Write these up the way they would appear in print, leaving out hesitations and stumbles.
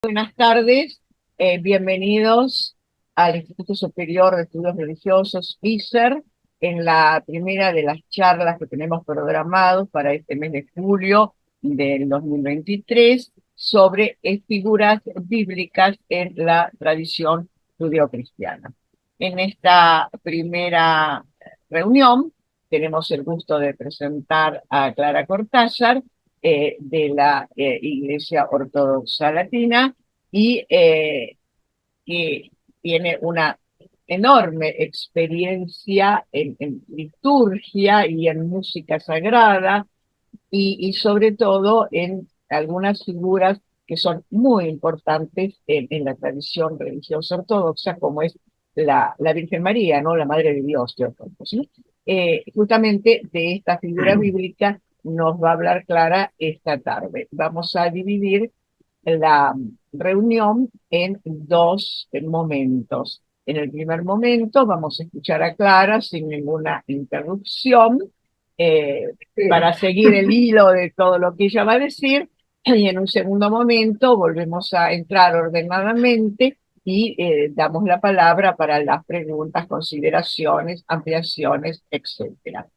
Buenas tardes, bienvenidos al Instituto Superior de Estudios Religiosos, ISER, en la primera de las charlas que tenemos programados para este mes de julio del 2023 sobre figuras bíblicas en la tradición judeocristiana. En esta primera reunión tenemos el gusto de presentar a Clara Cortázar, de la Iglesia Ortodoxa Latina y que tiene una enorme experiencia en liturgia y en música sagrada y sobre todo en algunas figuras que son muy importantes en la tradición religiosa ortodoxa, como es la Virgen María, ¿no? La Madre de Dios, ¿sí? Justamente de esta figura bíblica nos va a hablar Clara esta tarde. Vamos a dividir la reunión en dos momentos. En el primer momento vamos a escuchar a Clara sin ninguna interrupción, eh, Sí. para seguir el hilo de todo lo que ella va a decir, y en un segundo momento volvemos a entrar ordenadamente y damos la palabra para las preguntas, consideraciones, ampliaciones, etcétera.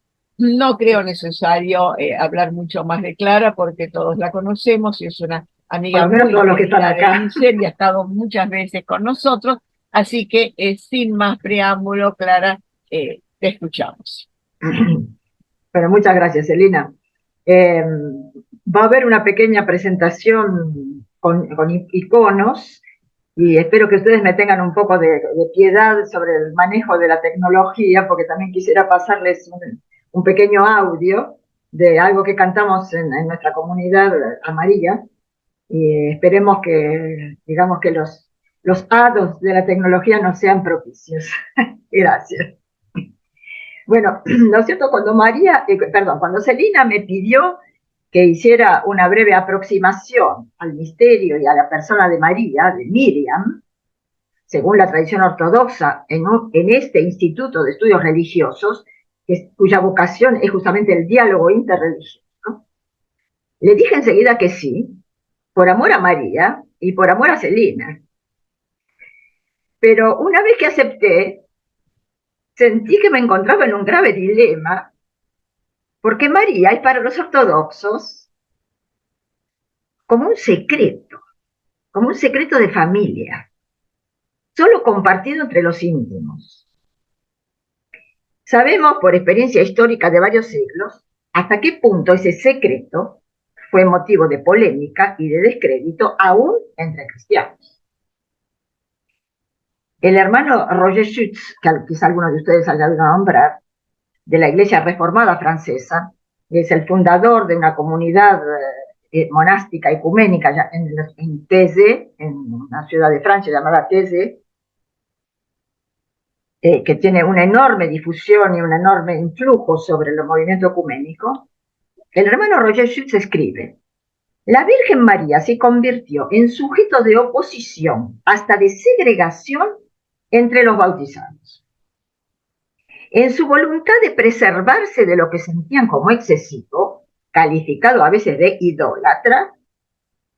No creo necesario hablar mucho más de Clara porque todos la conocemos y es una Por amiga lo menos muy todos los que están querida de acá. INSER y ha estado muchas veces con nosotros, así que sin más preámbulo, Clara, te escuchamos. Pero muchas gracias, Elina. Va a haber una pequeña presentación con iconos y espero que ustedes me tengan un poco de piedad sobre el manejo de la tecnología, porque también quisiera pasarles un pequeño audio de algo que cantamos en nuestra comunidad amarilla y esperemos que, digamos, que los hados de la tecnología no sean propicios. Gracias. Bueno, ¿no es cierto? Cuando Celina me pidió que hiciera una breve aproximación al misterio y a la persona de María, de Miriam, según la tradición ortodoxa, en este Instituto de Estudios Religiosos, cuya vocación es justamente el diálogo interreligioso, ¿no? Le dije enseguida que sí, por amor a María y por amor a Celina. Pero una vez que acepté, sentí que me encontraba en un grave dilema, porque María es para los ortodoxos como un secreto de familia, solo compartido entre los íntimos. Sabemos por experiencia histórica de varios siglos hasta qué punto ese secreto fue motivo de polémica y de descrédito aún entre cristianos. El hermano Roger Schütz, que quizá alguno de ustedes haya oído nombrar, de la Iglesia Reformada Francesa, es el fundador de una comunidad monástica ecuménica en Thésée, en una ciudad de Francia llamada Thésée, que tiene una enorme difusión y un enorme influjo sobre el movimiento ecuménico. El hermano Roger Schütz escribe: la Virgen María se convirtió en sujeto de oposición, hasta de segregación, entre los bautizados. En su voluntad de preservarse de lo que sentían como excesivo, calificado a veces de idólatra,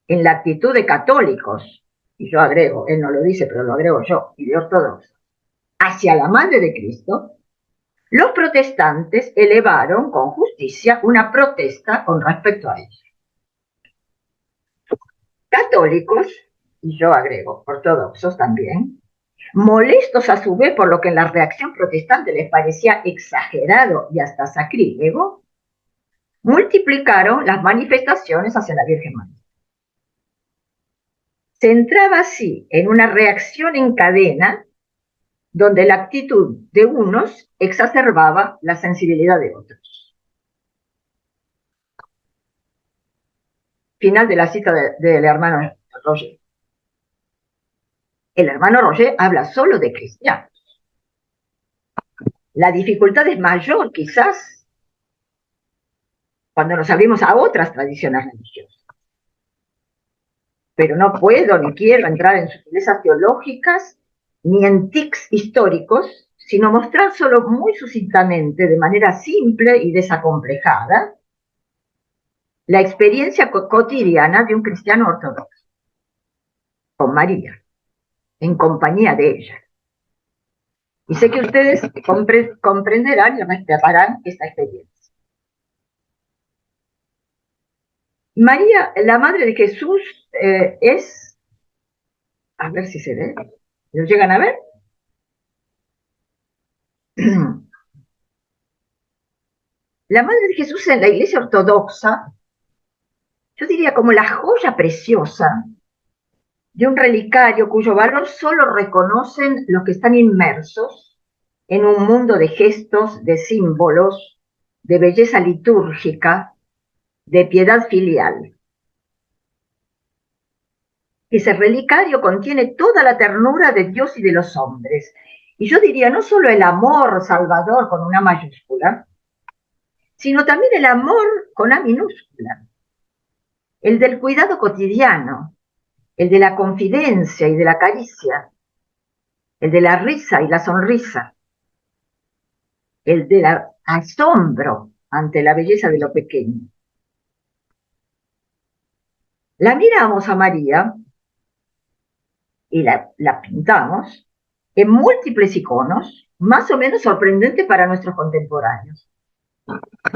en la actitud de católicos, y yo agrego, él no lo dice, pero lo agrego yo, y de ortodoxos, hacia la Madre de Cristo, los protestantes elevaron con justicia una protesta con respecto a ella. Católicos, y yo agrego, ortodoxos también, molestos a su vez por lo que en la reacción protestante les parecía exagerado y hasta sacrílego, multiplicaron las manifestaciones hacia la Virgen María. Se entraba así en una reacción en cadena donde la actitud de unos exacerbaba la sensibilidad de otros. Final de la cita del hermano Roger. El hermano Roger habla solo de cristianos. La dificultad es mayor, quizás, cuando nos abrimos a otras tradiciones religiosas. Pero no puedo ni quiero entrar en sutilezas teológicas ni en tics históricos, sino mostrar solo muy sucintamente, de manera simple y desacomplejada, la experiencia cotidiana de un cristiano ortodoxo. con María, en compañía de ella. Y sé que ustedes comprenderán y respetarán esta experiencia. María, la madre de Jesús, es, a ver si se ve, ¿lo llegan a ver? La madre de Jesús en la Iglesia Ortodoxa, yo diría como la joya preciosa de un relicario cuyo valor solo reconocen los que están inmersos en un mundo de gestos, de símbolos, de belleza litúrgica, de piedad filial. Ese relicario contiene toda la ternura de Dios y de los hombres. Y yo diría no solo el amor salvador con una mayúscula, sino también el amor con A minúscula, el del cuidado cotidiano, el de la confidencia y de la caricia, el de la risa y la sonrisa, el del asombro ante la belleza de lo pequeño. La miramos a María y la pintamos en múltiples iconos, más o menos sorprendentes para nuestros contemporáneos.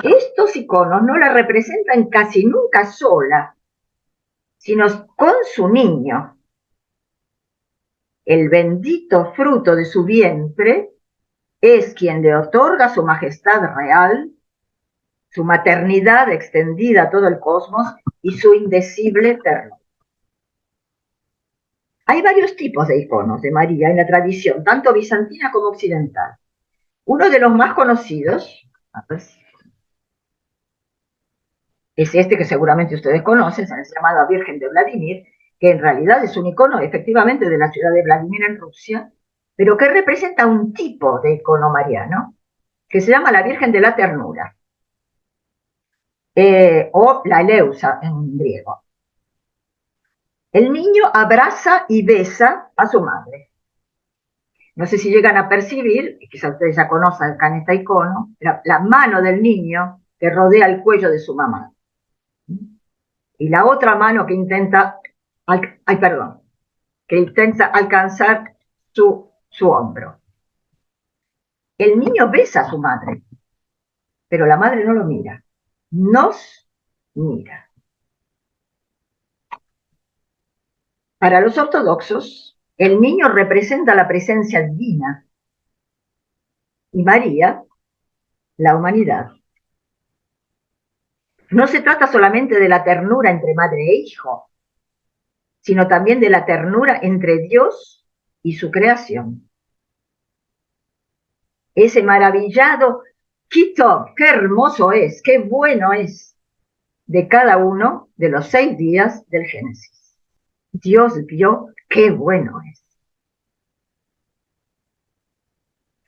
Estos iconos no la representan casi nunca sola, sino con su niño, el bendito fruto de su vientre es quien le otorga su majestad real, su maternidad extendida a todo el cosmos y su indecible ternura. Hay varios tipos de iconos de María en la tradición, tanto bizantina como occidental. Uno de los más conocidos es este que seguramente ustedes conocen, se llama la Virgen de Vladimir, que en realidad es un icono efectivamente de la ciudad de Vladimir en Rusia, pero que representa un tipo de icono mariano que se llama la Virgen de la Ternura, o la Eleusa en griego. El niño abraza y besa a su madre. No sé si llegan a percibir, quizás ustedes ya conocen acá en este icono, la mano del niño que rodea el cuello de su mamá. Y la otra mano que intenta, que intenta alcanzar su hombro. El niño besa a su madre, pero la madre no lo mira, nos mira. Para los ortodoxos, el niño representa la presencia divina y María, la humanidad. No se trata solamente de la ternura entre madre e hijo, sino también de la ternura entre Dios y su creación. Ese maravillado Kitov, qué hermoso es, qué bueno es, de cada uno de los 6 días del Génesis. Dios vio qué bueno es.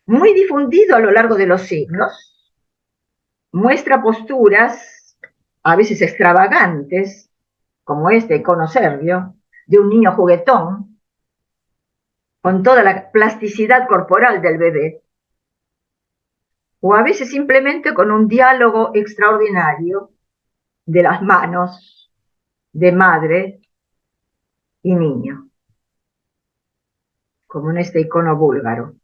Muy difundido a lo largo de los siglos, muestra posturas a veces extravagantes, como este icono serbio, de un niño juguetón, con toda la plasticidad corporal del bebé, o a veces simplemente con un diálogo extraordinario de las manos de madre y niño, como en este icono búlgaro.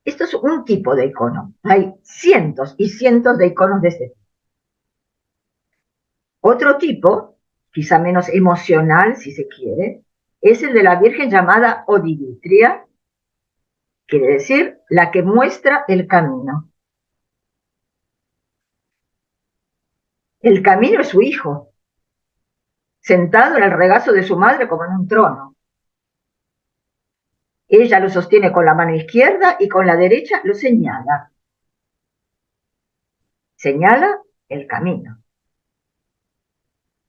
Esto es un tipo de icono. Hay cientos y cientos de iconos de este tipo. Otro tipo, quizá menos emocional, si se quiere, es el de la Virgen llamada Odivitria, quiere decir la que muestra el camino. El camino es su hijo, sentado en el regazo de su madre como en un trono. Ella lo sostiene con la mano izquierda y con la derecha lo señala. Señala el camino.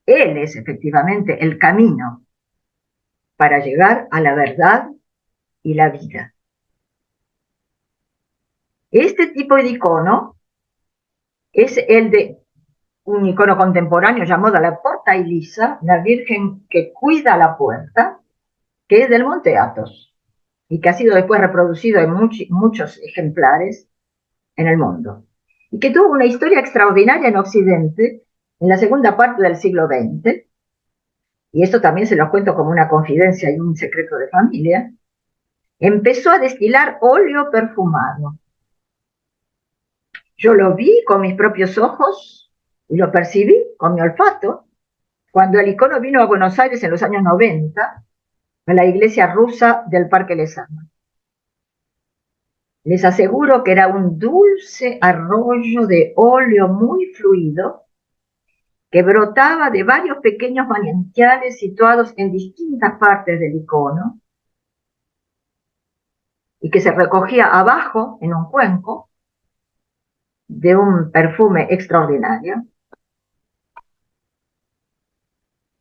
Él es efectivamente el camino para llegar a la verdad y la vida. Este tipo de icono es el de un icono contemporáneo llamado la Porta Elisa, la Virgen que cuida la puerta, que es del Monte Athos y que ha sido después reproducido en muchos ejemplares en el mundo, y que tuvo una historia extraordinaria en Occidente en la segunda parte del siglo XX, y esto también se lo cuento como una confidencia y un secreto de familia, empezó a destilar óleo perfumado. Yo lo vi con mis propios ojos y lo percibí con mi olfato cuando el icono vino a Buenos Aires en los años 90 a la iglesia rusa del Parque Lezama. Les aseguro que era un dulce arroyo de óleo muy fluido que brotaba de varios pequeños manantiales situados en distintas partes del icono y que se recogía abajo en un cuenco de un perfume extraordinario.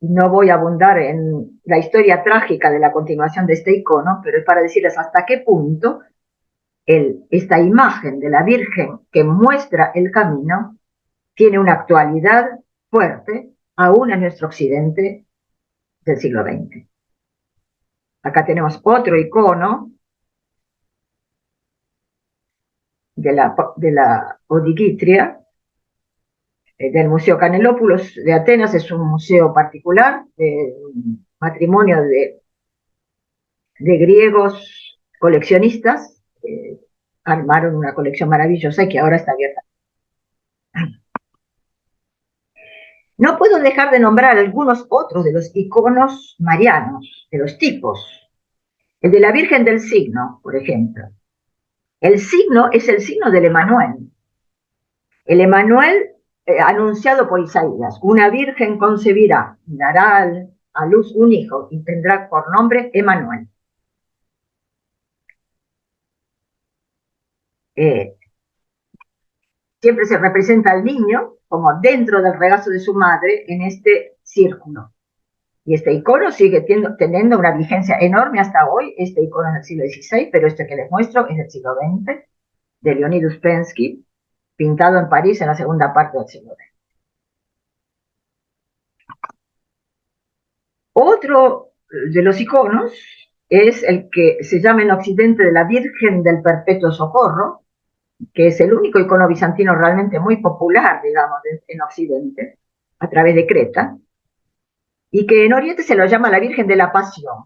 No voy a abundar en la historia trágica de la continuación de este icono, pero es para decirles hasta qué punto esta imagen de la Virgen que muestra el camino tiene una actualidad fuerte aún en nuestro occidente del siglo XX. Acá tenemos otro icono de la Odigitria, del Museo Canelópulos de Atenas. Es un museo particular, de matrimonio de griegos coleccionistas, armaron una colección maravillosa y que ahora está abierta. No puedo dejar de nombrar algunos otros de los iconos marianos, de los tipos. El de la Virgen del Signo, por ejemplo. El signo es el signo del Emanuel. El Emanuel anunciado por Isaías. Una virgen concebirá, dará a luz un hijo y tendrá por nombre Emanuel. Siempre se representa al niño como dentro del regazo de su madre en este círculo. Y este icono sigue teniendo una vigencia enorme hasta hoy. Este icono es del siglo XVI, pero este que les muestro es del siglo XX, de Leonid Uspensky, pintado en París en la segunda parte del siglo XX. Otro de los iconos es el que se llama en Occidente de la Virgen del Perpetuo Socorro, que es el único icono bizantino realmente muy popular, digamos, en Occidente, a través de Creta, y que en Oriente se lo llama la Virgen de la Pasión,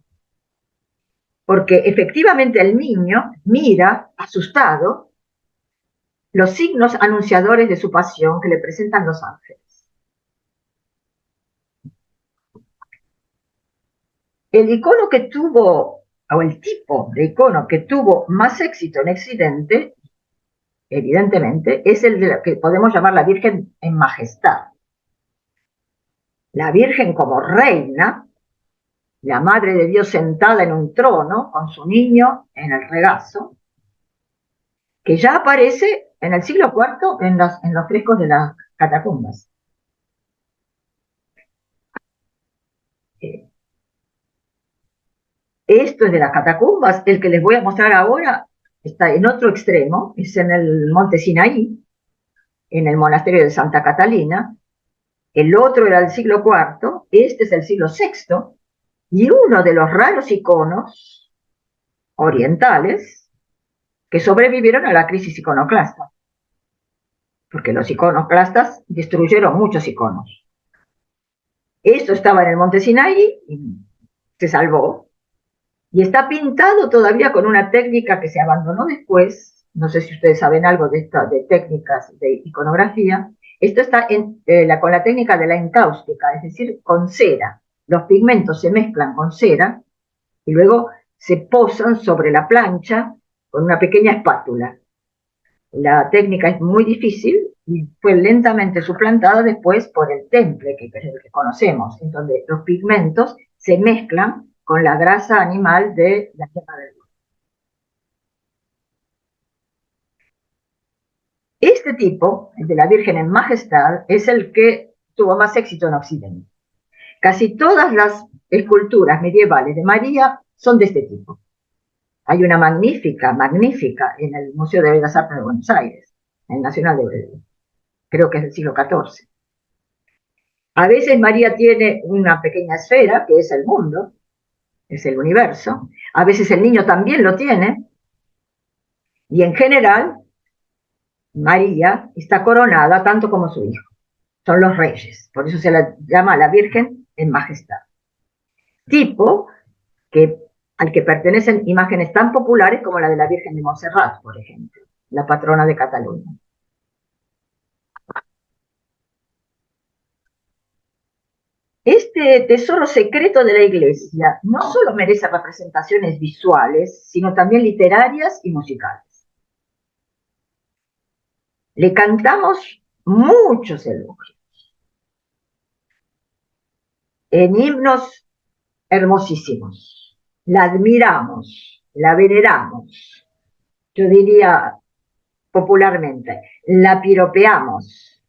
porque efectivamente el niño mira, asustado, los signos anunciadores de su pasión que le presentan los ángeles. El icono que tuvo, o el tipo de icono que tuvo más éxito en Occidente, evidentemente, es el de lo que podemos llamar la Virgen en majestad. La Virgen como reina, la Madre de Dios sentada en un trono con su niño en el regazo, que ya aparece en el siglo IV en los frescos de las catacumbas. Esto es de las catacumbas. El que les voy a mostrar ahora está en otro extremo, es en el monte Sinaí, en el monasterio de Santa Catalina. El otro era del siglo IV, este es el siglo VI, y uno de los raros iconos orientales que sobrevivieron a la crisis iconoclasta, porque los iconoclastas destruyeron muchos iconos. Esto estaba en el monte Sinaí y se salvó, y está pintado todavía con una técnica que se abandonó después. No sé si ustedes saben algo de técnicas de iconografía. Esto está con la técnica de la encáustica, es decir, con cera. Los pigmentos se mezclan con cera y luego se posan sobre la plancha con una pequeña espátula. La técnica es muy difícil y fue lentamente suplantada después por el temple, que es el que conocemos, en donde los pigmentos se mezclan con la grasa animal de la yema del buey. Este tipo, el de la Virgen en majestad, es el que tuvo más éxito en Occidente. Casi todas las esculturas medievales de María son de este tipo. Hay una magnífica en el Museo de Bellas Artes de Buenos Aires, en el Nacional de creo que es del siglo XIV. A veces María tiene una pequeña esfera, que es el mundo, es el universo. A veces el niño también lo tiene. Y en general, María está coronada tanto como su hijo. Son los reyes. Por eso se la llama la Virgen en majestad. tipo al que pertenecen imágenes tan populares como la de la Virgen de Montserrat, por ejemplo, la patrona de Cataluña. Este tesoro secreto de la Iglesia no solo merece representaciones visuales, sino también literarias y musicales. Le cantamos muchos elogios en himnos hermosísimos. La admiramos, la veneramos, yo diría popularmente, la piropeamos.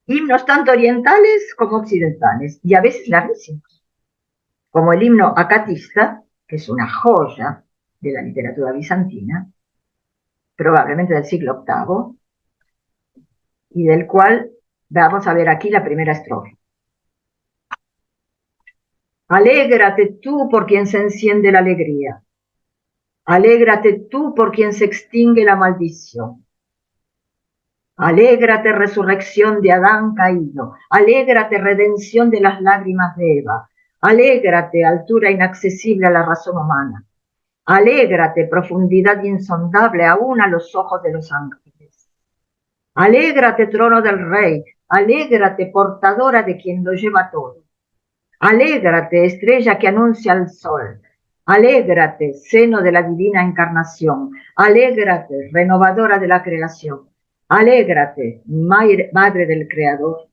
Himnos tanto orientales como occidentales, y a veces larguísimos, como el himno acatista, que es una joya de la literatura bizantina, probablemente del siglo VIII, y del cual vamos a ver aquí la primera estrofa. Alégrate tú por quien se enciende la alegría. Alégrate tú por quien se extingue la maldición. Alégrate resurrección de Adán caído. Alégrate redención de las lágrimas de Eva. Alégrate altura inaccesible a la razón humana. Alégrate profundidad insondable aún a los ojos de los ángeles. Alégrate trono del rey. Alégrate portadora de quien lo lleva todo. Alégrate, estrella que anuncia al sol. Alégrate, seno de la divina encarnación. Alégrate, renovadora de la creación. Alégrate, madre del Creador.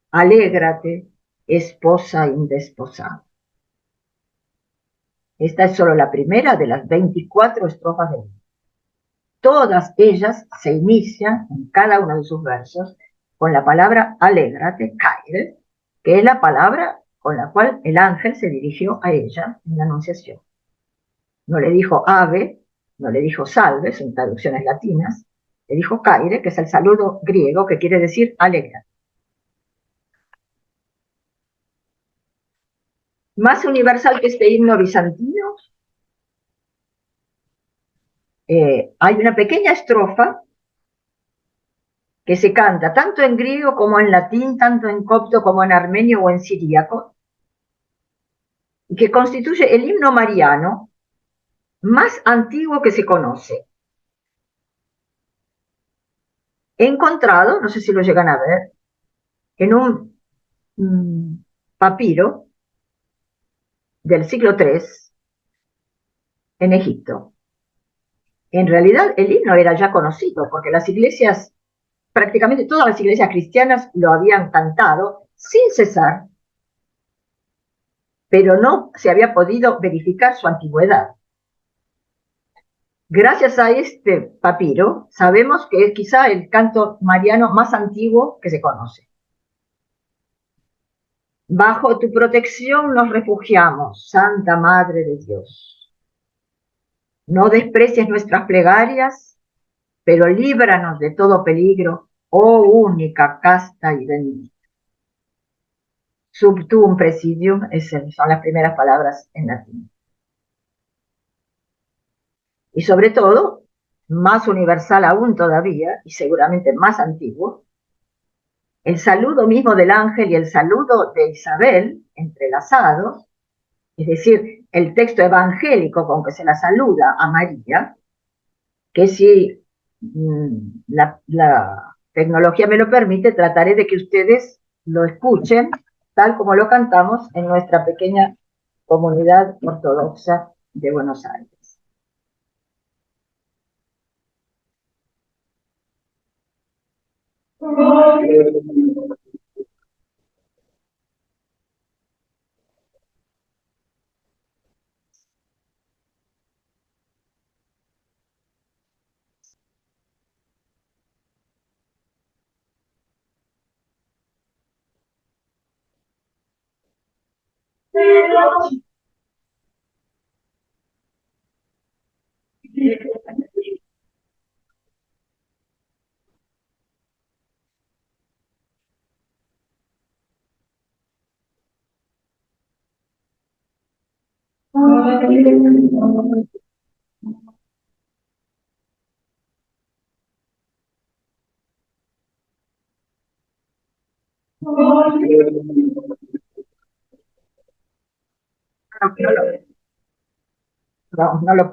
Alégrate, esposa indesposada. Esta es solo la primera de las 24 estrofas del himno. Todas ellas se inician en cada uno de sus versos con la palabra alégrate, caire, que es la palabra con la cual el ángel se dirigió a ella en la Anunciación. No le dijo ave, no le dijo salve, son traducciones latinas, le dijo caire, que es el saludo griego que quiere decir alegra. Más universal que este himno bizantino, hay una pequeña estrofa que se canta tanto en griego como en latín, tanto en copto como en armenio o en siríaco, y que constituye el himno mariano más antiguo que se conoce. He encontrado, no sé si lo llegan a ver, en un papiro del siglo III en Egipto. En realidad el himno era ya conocido porque las iglesias, prácticamente todas las iglesias cristianas lo habían cantado sin cesar, pero no se había podido verificar su antigüedad. Gracias a este papiro sabemos que es quizá el canto mariano más antiguo que se conoce. Bajo tu protección nos refugiamos, Santa Madre de Dios. No desprecies nuestras plegarias, pero líbranos de todo peligro, oh única, casta y bendita. Subtuum presidium son las primeras palabras en latín. Y sobre todo, más universal aún todavía, y seguramente más antiguo, el saludo mismo del ángel y el saludo de Isabel, entrelazados, es decir, el texto evangélico con que se la saluda a María, que si la tecnología me lo permite, trataré de que ustedes lo escuchen tal como lo cantamos en nuestra pequeña comunidad ortodoxa de Buenos Aires.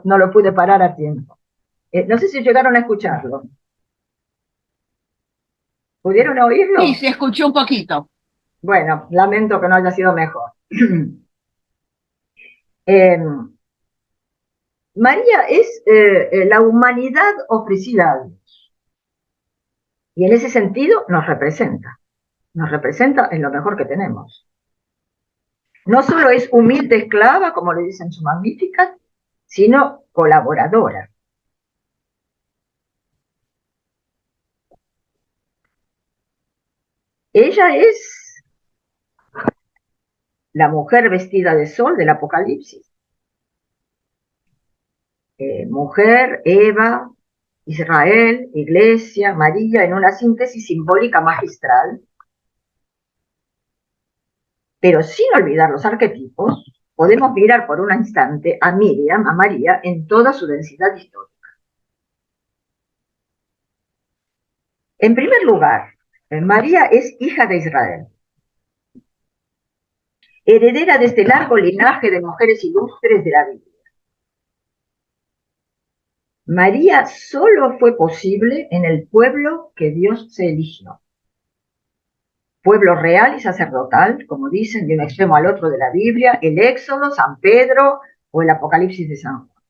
No lo pude parar a tiempo. No sé si llegaron a escucharlo. ¿Pudieron Sí, oírlo? se escuchó un poquito. Bueno, lamento que no haya sido mejor. eh, María es la humanidad ofrecida a Dios. Y en ese sentido nos representa. Nos representa en lo mejor que tenemos. No solo es humilde esclava, como le dicen su Magnificat, sino colaboradora. Ella es la mujer vestida de sol del Apocalipsis. Mujer, Eva, Israel, Iglesia, María, en una síntesis simbólica magistral, pero sin olvidar los arquetipos, podemos mirar por un instante a Miriam, a María, en toda su densidad histórica. En primer lugar, María es hija de Israel, heredera de este largo linaje de mujeres ilustres de la Biblia. María solo fue posible en el pueblo que Dios se eligió. Pueblo real y sacerdotal, como dicen, de un extremo al otro de la Biblia, el Éxodo, San Pedro o el Apocalipsis de San Juan.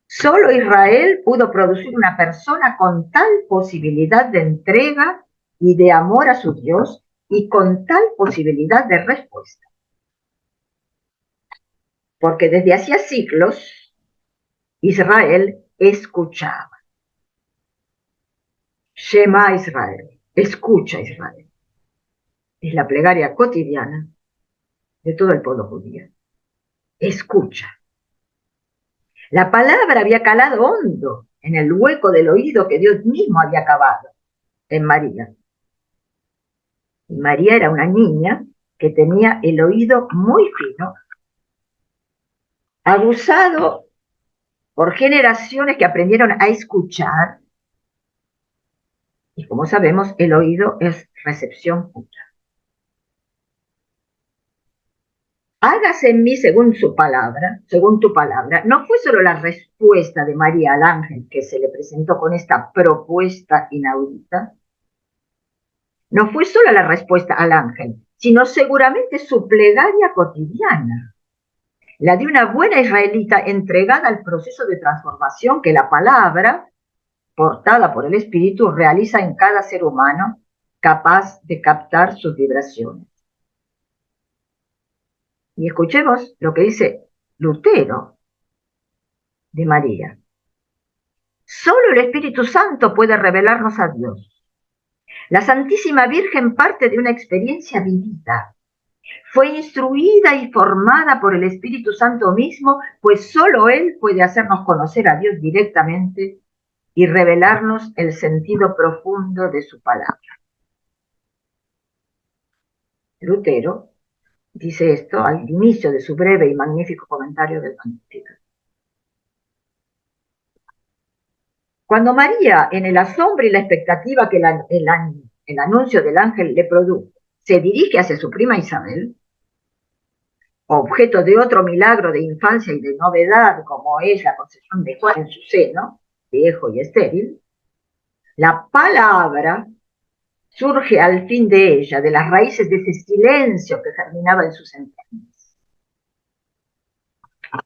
Solo Israel pudo producir una persona con tal posibilidad de entrega y de amor a su Dios y con tal posibilidad de respuesta. Porque desde hacía siglos Israel escuchaba. Shema Israel, escucha Israel. Es la plegaria cotidiana de todo el pueblo judío. Escucha. La palabra había calado hondo en el hueco del oído que Dios mismo había cavado en María. Y María era una niña que tenía el oído muy fino, abusado por generaciones que aprendieron a escuchar. Y como sabemos, el oído es recepción pura. Hágase en mí según su palabra, según tu palabra. No fue solo la respuesta de María al ángel que se le presentó con esta propuesta inaudita. No fue solo la respuesta al ángel, sino seguramente su plegaria cotidiana, la de una buena israelita entregada al proceso de transformación que la palabra, portada por el Espíritu, realiza en cada ser humano capaz de captar sus vibraciones. Y escuchemos lo que dice Lutero de María. Solo el Espíritu Santo puede revelarnos a Dios. La Santísima Virgen parte de una experiencia vivida. Fue instruida y formada por el Espíritu Santo mismo, pues solo Él puede hacernos conocer a Dios directamente y revelarnos el sentido profundo de su palabra. Lutero dice esto al inicio de su breve y magnífico comentario del Magnificat. Cuando María, en el asombro y la expectativa que el anuncio del ángel le produjo, se dirige hacia su prima Isabel, objeto de otro milagro de infancia y de novedad, como es la concepción de Juan en su seno, viejo y estéril, la palabra surge al fin de ella, de las raíces de ese silencio que germinaba en sus entrañas.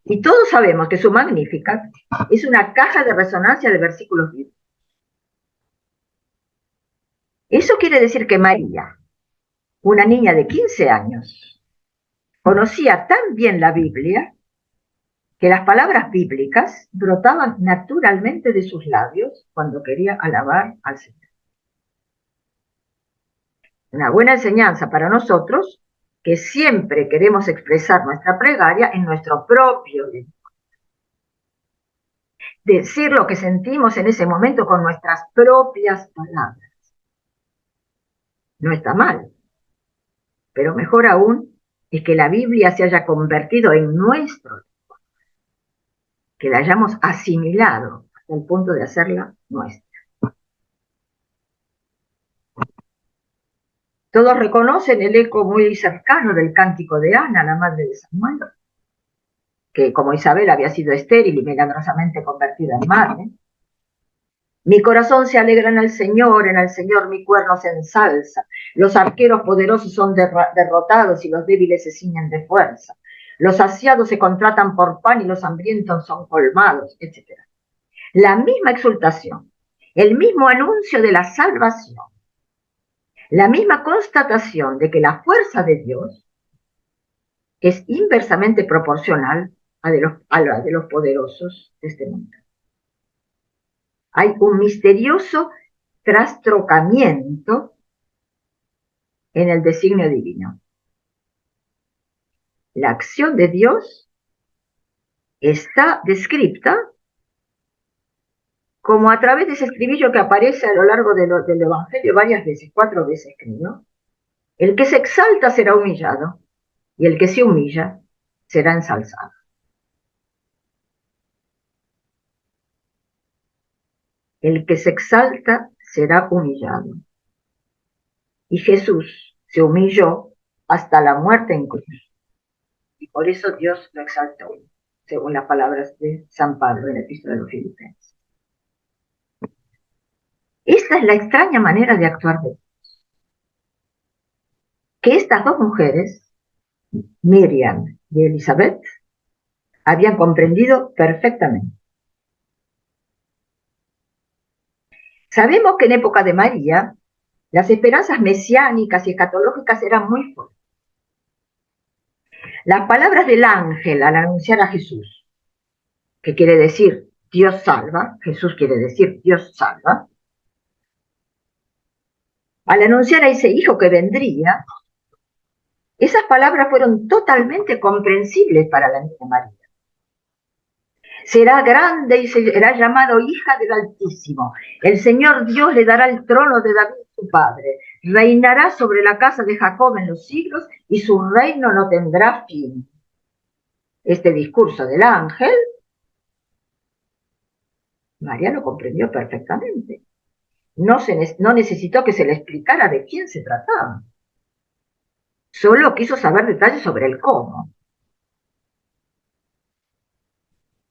Y todos sabemos que su Magnificat es una caja de resonancia de versículos bíblicos. Eso quiere decir que María, una niña de 15 años, conocía tan bien la Biblia que las palabras bíblicas brotaban naturalmente de sus labios cuando quería alabar al Señor. Una buena enseñanza para nosotros que siempre queremos expresar nuestra plegaria en nuestro propio lenguaje. Decir lo que sentimos en ese momento con nuestras propias palabras. No está mal, pero mejor aún es que la Biblia se haya convertido en nuestro, que la hayamos asimilado hasta el punto de hacerla nuestra. Todos reconocen el eco muy cercano del cántico de Ana, la madre de Samuel, que como Isabel había sido estéril y milagrosamente convertida en madre. Mi corazón se alegra en el Señor mi cuerno se ensalza. Los arqueros poderosos son derrotados y los débiles se ciñen de fuerza. Los saciados se contratan por pan y los hambrientos son colmados, etc. La misma exultación, el mismo anuncio de la salvación, la misma constatación de que la fuerza de Dios es inversamente proporcional a la de los poderosos de este mundo. Hay un misterioso trastrocamiento en el designio divino. La acción de Dios está descrita como a través de ese estribillo que aparece a lo largo del Evangelio varias veces, 4 veces creo. El que se exalta será humillado y el que se humilla será ensalzado. El que se exalta será humillado. Y Jesús se humilló hasta la muerte en cruz. Y por eso Dios lo exaltó, según las palabras de San Pablo en la Epístola de los Filipenses. Esta es la extraña manera de actuar de Dios. Que estas dos mujeres, Miriam y Elizabeth, habían comprendido perfectamente. Sabemos que en época de María, las esperanzas mesiánicas y escatológicas eran muy fuertes. Las palabras del ángel al anunciar a Jesús, que quiere decir Dios salva, Jesús quiere decir Dios salva, al anunciar a ese hijo que vendría, esas palabras fueron totalmente comprensibles para la niña María. Será grande y será llamado hija del Altísimo. El Señor Dios le dará el trono de David su padre. Reinará sobre la casa de Jacob en los siglos y su reino no tendrá fin. Este discurso del ángel, María lo comprendió perfectamente. No necesitó que se le explicara de quién se trataba. Solo quiso saber detalles sobre el cómo.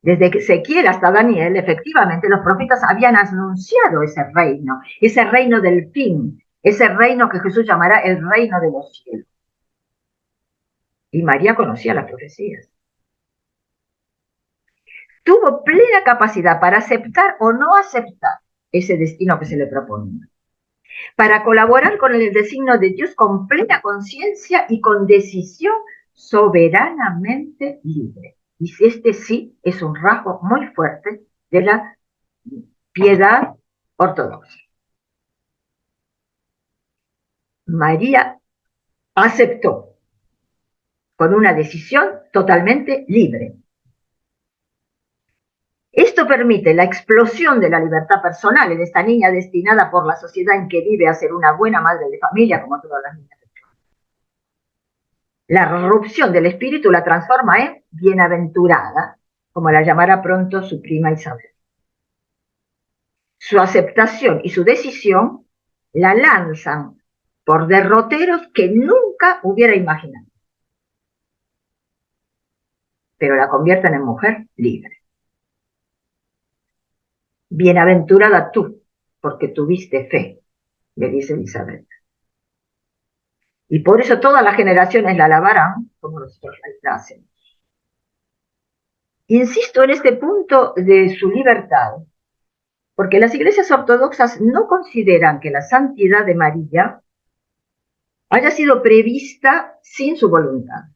Desde Ezequiel hasta Daniel, efectivamente, los profetas habían anunciado ese reino del fin, ese reino que Jesús llamará el reino de los cielos. Y María conocía las profecías. Tuvo plena capacidad para aceptar o no aceptar ese destino que se le proponía, para colaborar con el designio de Dios con plena conciencia y con decisión soberanamente libre. Y este sí es un rasgo muy fuerte de la piedad ortodoxa. María aceptó con una decisión totalmente libre. Esto permite la explosión de la libertad personal en esta niña destinada por la sociedad en que vive a ser una buena madre de familia, como todas las niñas. La corrupción del espíritu la transforma en bienaventurada, como la llamará pronto su prima Isabel. Su aceptación y su decisión la lanzan por derroteros que nunca hubiera imaginado, pero la convierten en mujer libre. Bienaventurada tú, porque tuviste fe, le dice Elizabeth. Y por eso todas las generaciones la alabarán como nosotros la hacemos. Insisto en este punto de su libertad, porque las iglesias ortodoxas no consideran que la santidad de María haya sido prevista sin su voluntad,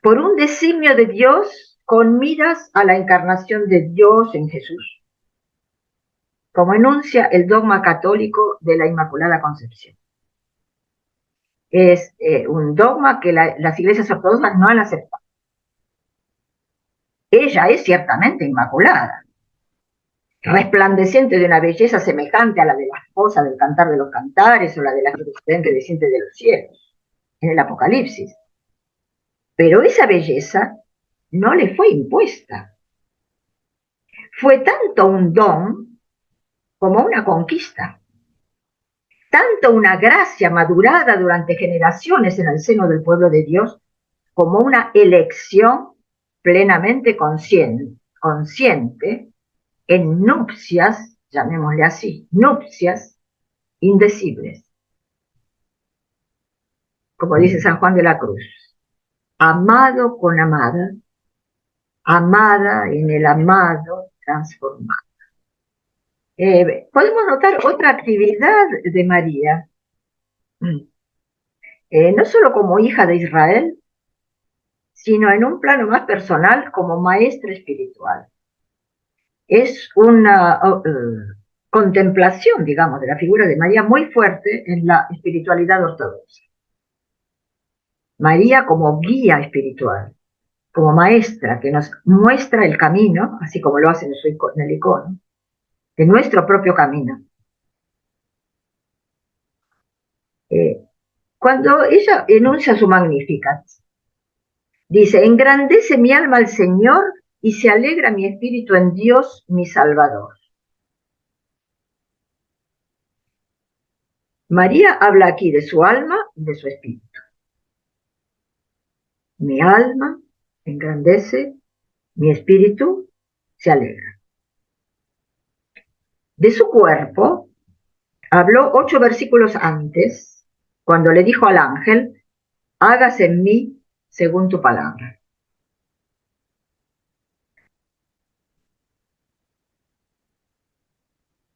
por un designio de Dios con miras a la encarnación de Dios en Jesús, como enuncia el dogma católico de la Inmaculada Concepción. Es un dogma que las iglesias ortodoxas no han aceptado. Ella es ciertamente inmaculada, resplandeciente de una belleza semejante a la de la esposa del Cantar de los Cantares o la de la Jerusalén que desciende de los cielos, en el Apocalipsis. Pero esa belleza no le fue impuesta. Fue tanto un don como una conquista. tanto una gracia madurada durante generaciones en el seno del pueblo de Dios, como una elección plenamente consciente en nupcias, llamémosle así, nupcias indecibles. Como dice San Juan de la Cruz, amado con amada, amada en el amado transformado. Podemos notar otra actividad de María, no solo como hija de Israel, sino en un plano más personal como maestra espiritual. Es una contemplación, digamos, de la figura de María muy fuerte en la espiritualidad ortodoxa. María como guía espiritual, como maestra que nos muestra el camino, así como lo hace en el icono, de nuestro propio camino. Cuando ella enuncia su Magnificat, dice: engrandece mi alma al Señor y se alegra mi espíritu en Dios mi Salvador. María habla aquí de su alma y de su espíritu. Mi alma engrandece, mi espíritu se alegra. De su cuerpo habló 8 versículos antes, cuando le dijo al ángel: hágase en mí según tu palabra.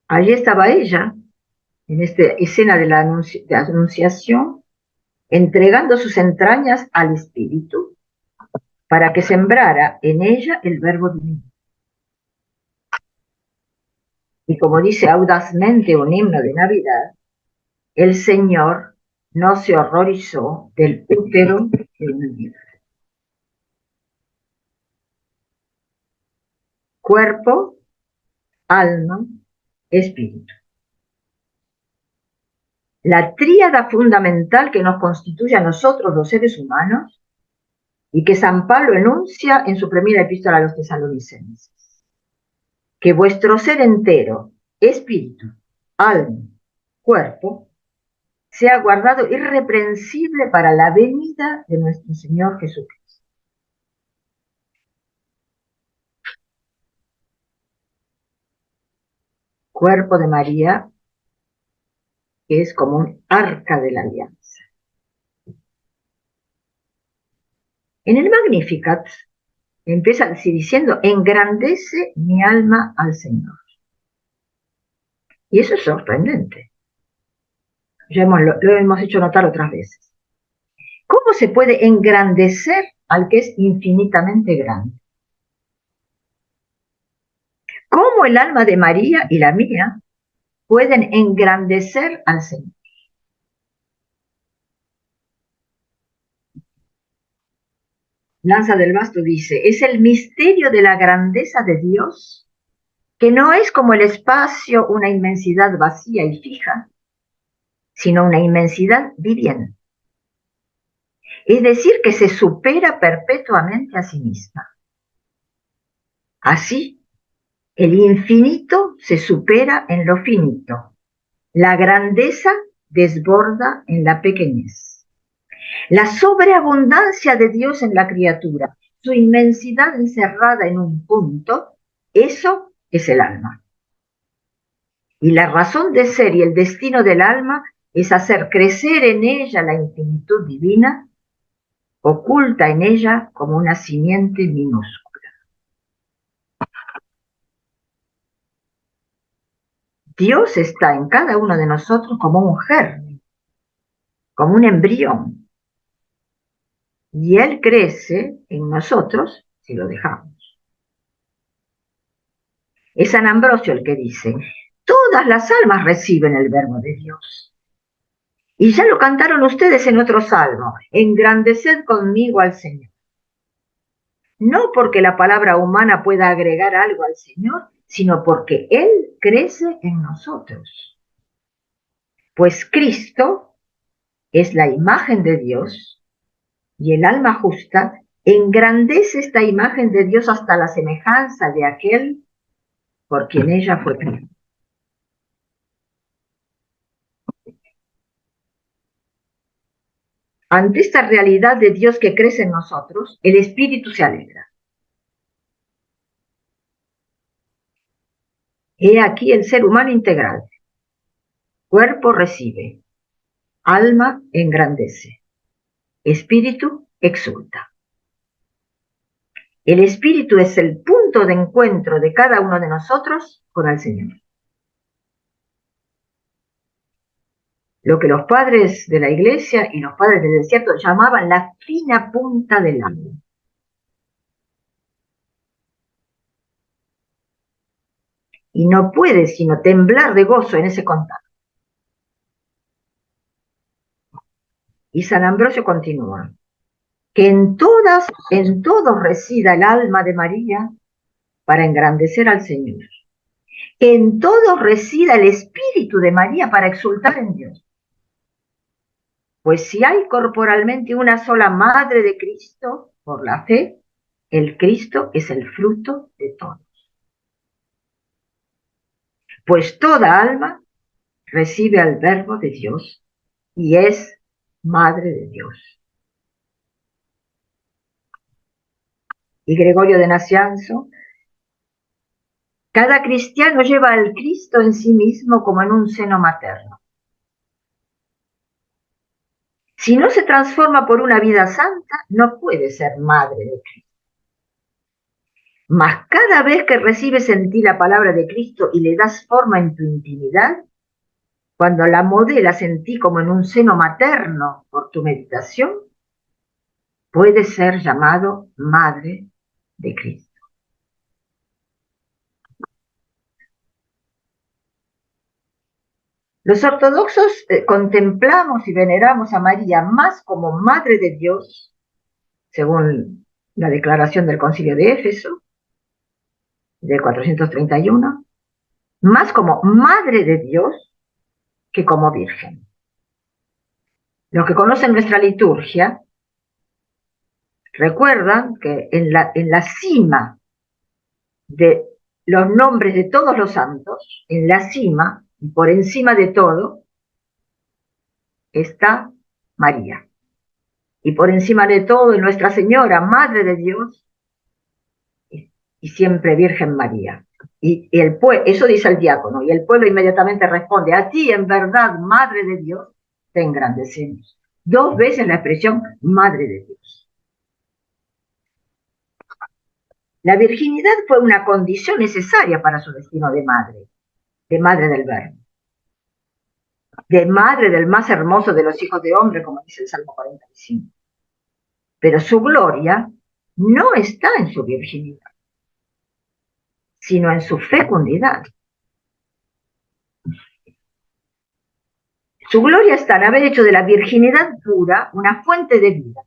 Allí estaba ella, en esta escena de la anunciación, entregando sus entrañas al Espíritu para que sembrara en ella el verbo divino. Y como dice audazmente un himno de Navidad, el Señor no se horrorizó del útero de una virgen. Cuerpo, alma, espíritu. La tríada fundamental que nos constituye a nosotros los seres humanos y que San Pablo enuncia en su primera epístola a los tesalonicenses. Que vuestro ser entero, espíritu, alma, cuerpo, sea guardado irreprensible para la venida de nuestro Señor Jesucristo. Cuerpo de María, que es como un arca de la alianza. En el Magnificat empieza así diciendo: engrandece mi alma al Señor. Y eso es sorprendente. Ya lo hemos hecho notar otras veces. ¿Cómo se puede engrandecer al que es infinitamente grande? ¿Cómo el alma de María y la mía pueden engrandecer al Señor? Lanza del Basto dice: es el misterio de la grandeza de Dios, que no es como el espacio una inmensidad vacía y fija, sino una inmensidad viviente. Es decir, que se supera perpetuamente a sí misma. Así, el infinito se supera en lo finito. La grandeza desborda en la pequeñez. La sobreabundancia de Dios en la criatura, su inmensidad encerrada en un punto, eso es el alma. Y la razón de ser y el destino del alma es hacer crecer en ella la infinitud divina, oculta en ella como una simiente minúscula. Dios está en cada uno de nosotros como un germen, como un embrión, y Él crece en nosotros si lo dejamos. Es San Ambrosio el que dice: todas las almas reciben el verbo de Dios. Y ya lo cantaron ustedes en otro salmo: engrandeced conmigo al Señor. No porque la palabra humana pueda agregar algo al Señor, sino porque Él crece en nosotros. Pues Cristo es la imagen de Dios y el alma justa engrandece esta imagen de Dios hasta la semejanza de aquel por quien ella fue creada. ante esta realidad de Dios que crece en nosotros, el espíritu se alegra. He aquí el ser humano integral. Cuerpo recibe, alma engrandece, espíritu exulta. El espíritu es el punto de encuentro de cada uno de nosotros con el Señor. Lo que los padres de la iglesia y los padres del desierto llamaban la fina punta del alma. Y no puede sino temblar de gozo en ese contacto. Y San Ambrosio continúa, que en todos resida el alma de María para engrandecer al Señor. Que en todos resida el espíritu de María para exultar en Dios. Pues si hay corporalmente una sola madre de Cristo, por la fe, el Cristo es el fruto de todos. Pues toda alma recibe al Verbo de Dios y es madre de Dios. Y Gregorio de Nacianzo, cada cristiano lleva al Cristo en sí mismo como en un seno materno. Si no se transforma por una vida santa, no puede ser madre de Cristo. Mas cada vez que recibes en ti la palabra de Cristo y le das forma en tu intimidad, cuando la modelas en ti como en un seno materno por tu meditación, puede ser llamado madre de Cristo. Los ortodoxos contemplamos y veneramos a María más como madre de Dios, según la declaración del Concilio de Éfeso, del 431, más como madre de Dios que como virgen. Los que conocen nuestra liturgia recuerdan que en la cima de los nombres de todos los santos, en la cima, y por encima de todo, está María. Y por encima de todo, Nuestra Señora, Madre de Dios, y siempre Virgen María. Y eso dice el diácono, y el pueblo inmediatamente responde, a ti en verdad, Madre de Dios, te engrandecemos. 2 veces la expresión Madre de Dios. La virginidad fue una condición necesaria para su destino de madre del Verbo, de madre del más hermoso de los hijos de hombre, como dice el Salmo 45. Pero su gloria no está en su virginidad, sino en su fecundidad. Su gloria está en haber hecho de la virginidad pura una fuente de vida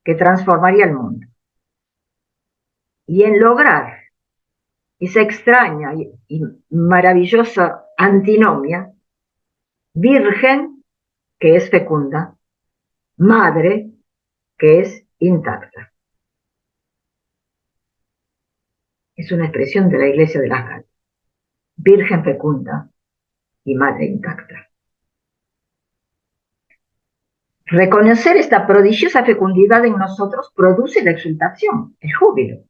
que transformaría el mundo. Y en lograr esa extraña y maravillosa antinomia, virgen, que es fecunda, madre, que es intacta. Es una expresión de la Iglesia de las Galas. Virgen fecunda y madre intacta. Reconocer esta prodigiosa fecundidad en nosotros produce la exultación, el júbilo.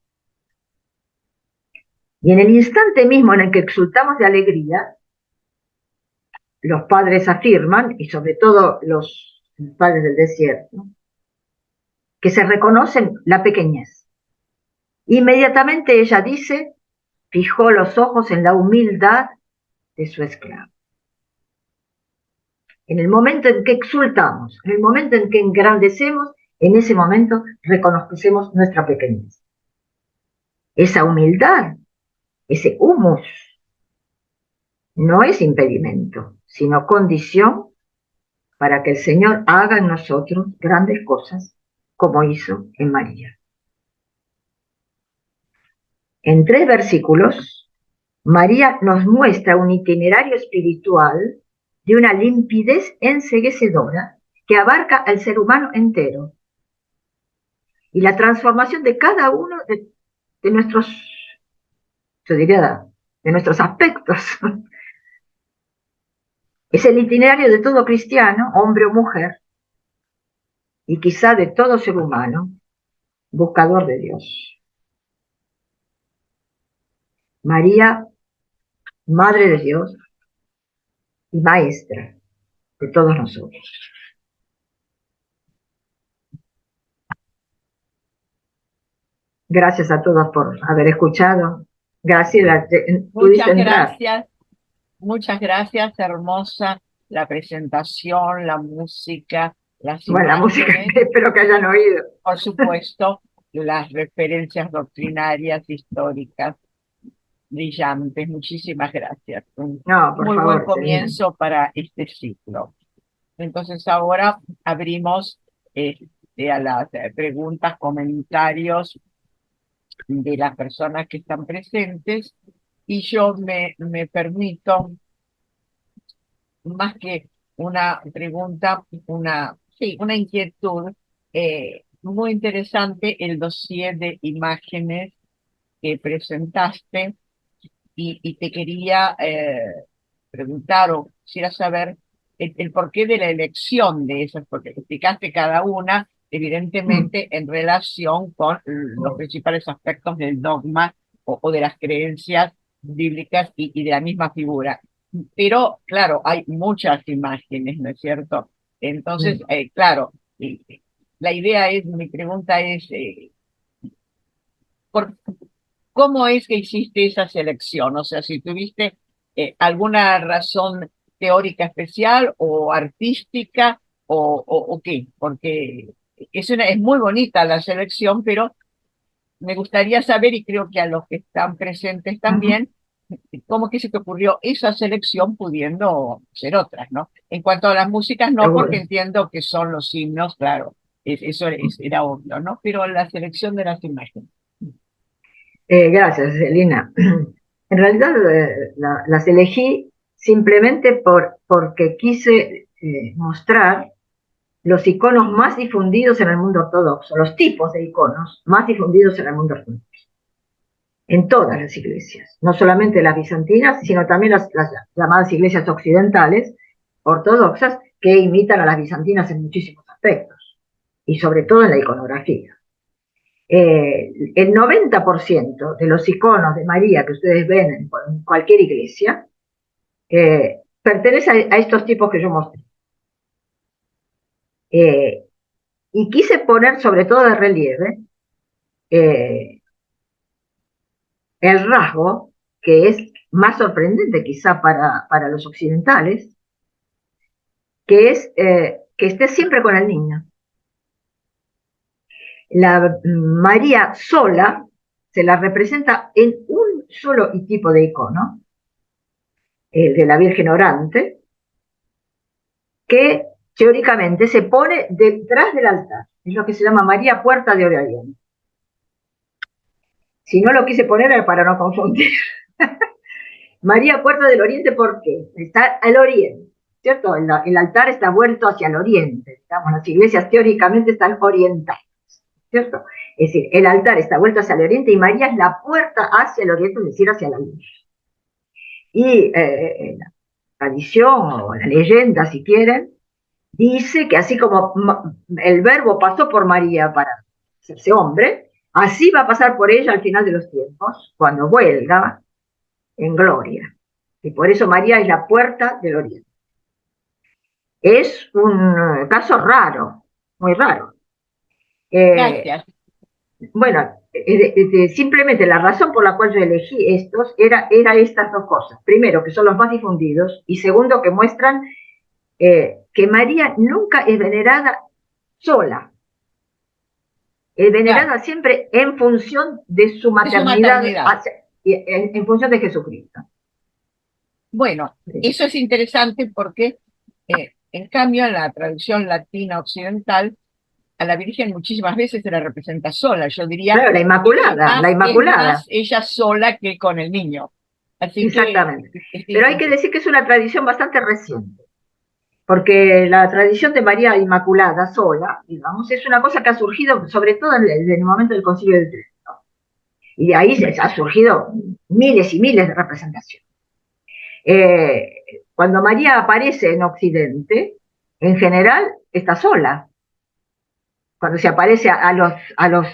Y en el instante mismo en el que exultamos de alegría, los padres afirman, y sobre todo los padres del desierto, que se reconocen la pequeñez. Inmediatamente ella dice, fijó los ojos en la humildad de su esclavo. En el momento en que exultamos, en el momento en que engrandecemos, en ese momento reconocemos nuestra pequeñez. Esa humildad, ese humus, no es impedimento, sino condición para que el Señor haga en nosotros grandes cosas, como hizo en María. En 3 versículos, María nos muestra un itinerario espiritual de una limpidez enceguecedora que abarca al ser humano entero y la transformación de cada uno de nuestros, yo diría, de nuestros aspectos. Es el itinerario de todo cristiano, hombre o mujer, y quizá de todo ser humano, buscador de Dios. María, Madre de Dios y Maestra de todos nosotros. Gracias a todos por haber escuchado. Graciela, pudiste entrar. Muchas gracias, hermosa la presentación, la música, las Bueno, la música imágenes, espero que hayan oído. por supuesto, las referencias doctrinarias, históricas, brillantes. Muchísimas gracias. Un No, por muy buen favor, Selena. comienzo para este ciclo. Entonces ahora abrimos a las preguntas, comentarios de las personas que están presentes y yo me permito, más que una pregunta, sí, una inquietud, muy interesante el dossier de imágenes que presentaste y te quería preguntar o quisiera saber el porqué de la elección de esas, porque explicaste cada una, evidentemente, en relación con los principales aspectos del dogma o de las creencias bíblicas y de la misma figura. Pero, claro, hay muchas imágenes, ¿no es cierto? Entonces, claro, la idea es, mi pregunta es, ¿por ¿cómo es que hiciste esa selección? O sea, si tuviste alguna razón teórica especial o artística o qué, porque es muy bonita la selección, pero me gustaría saber, y creo que a los que están presentes también, cómo que se te ocurrió esa selección pudiendo ser otras, ¿no? En cuanto a las músicas, no, porque Seguro. entiendo que son los himnos, claro, era obvio, ¿no? Pero la selección de las imágenes. Gracias, Elina. En realidad las elegí simplemente porque quise mostrar los iconos más difundidos en el mundo ortodoxo, los tipos de iconos más difundidos en el mundo ortodoxo, en todas las iglesias, no solamente las bizantinas, sino también las llamadas iglesias occidentales, ortodoxas, que imitan a las bizantinas en muchísimos aspectos, y sobre todo en la iconografía. El 90% de los iconos de María que ustedes ven en cualquier iglesia pertenece a estos tipos que yo mostré. Y quise poner sobre todo de relieve el rasgo que es más sorprendente quizá para los occidentales, que es que esté siempre con el niño. La María sola se la representa en un solo tipo de icono, el de la Virgen orante, que teóricamente se pone detrás del altar. Es lo que se llama María Puerta de Oriente. Si no lo quise poner era para no confundir. María Puerta del Oriente, ¿por qué? Está al oriente, ¿cierto? El altar está vuelto hacia el oriente. Digamos, las iglesias teóricamente están orientadas, ¿cierto? Es decir, el altar está vuelto hacia el oriente y María es la puerta hacia el oriente, es decir, hacia la luz. Y la tradición o la leyenda, si quieren, dice que así como el verbo pasó por María para hacerse hombre, así va a pasar por ella al final de los tiempos, cuando vuelva en gloria. Y por eso María es la puerta del oriente. Es un caso raro, muy raro. Gracias. Bueno, simplemente la razón por la cual yo elegí estos era estas dos cosas. Primero, que son los más difundidos, y segundo, que muestran que María nunca es venerada sola, es venerada Claro, siempre en función de su es su maternidad, maternidad. en función de Jesucristo. Bueno, Sí. eso es interesante porque, en cambio, en la tradición latina occidental, a la Virgen muchísimas veces se la representa sola. Yo diría, Claro, la es más Inmaculada, ella sola que con el niño. Así que, exactamente. Pero hay que decir que es una tradición bastante reciente, porque la tradición de María Inmaculada sola, digamos, es una cosa que ha surgido sobre todo en el momento del Concilio de Trento. Y de ahí ha surgido miles y miles de representaciones. Cuando María aparece en Occidente, en general está sola. cuando se aparece a los